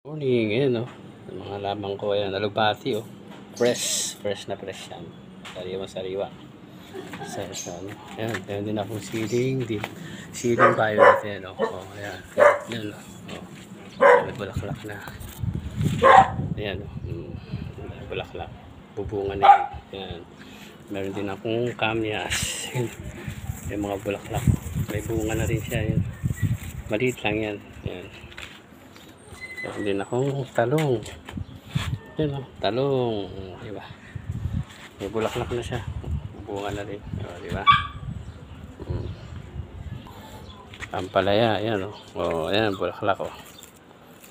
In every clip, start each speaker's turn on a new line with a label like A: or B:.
A: Morning, ayan oh. Yung mga lamang ko, ayan, alugbati oh. Fresh na fresh yan. Sariwa. Ano. Ayan, ayan din akong siling violet, ayan oh. Oh, ayan. Ayan oh. Oh. May bulaklak na. Ayan oh. May bulaklak. Bubungan na yan. Ayan. Meron din akong kamyas. May mga bulaklak. May bunga na rin siya, ayan. Maliit lang yan. Ayan. Meron din akong talong. Yan o, talong. Diba? May bulaklak na siya. Bunga na rin. Diba? Ampalaya. Ayan o. O, ayan, bulaklak o.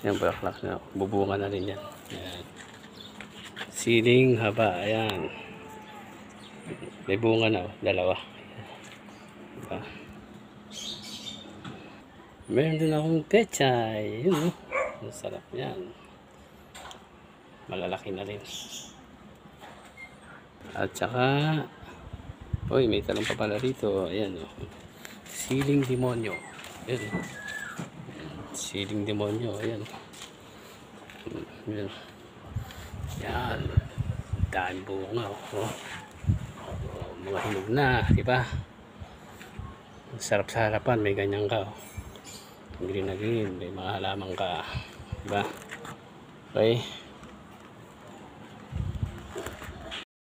A: Ayan, bulaklak na. Bubunga na rin yan. Ayan. Siling haba. Ayan. May bunga na o. Dalawa. Diba? Meron din akong pechay. Yun o. Ang sarap yan. Malalaki na rin. At saka uy, may talong pa pala rito. Ayan o. Siling demonyo. Ayan o. Siling demonyo. Ayan. Ayan. Yan. Daan bunga o. Oh, mga hinog na. Diba? Sarap sa harapan. May ganyan ka o. Green na green. May mga halaman ka. Diba? Okay.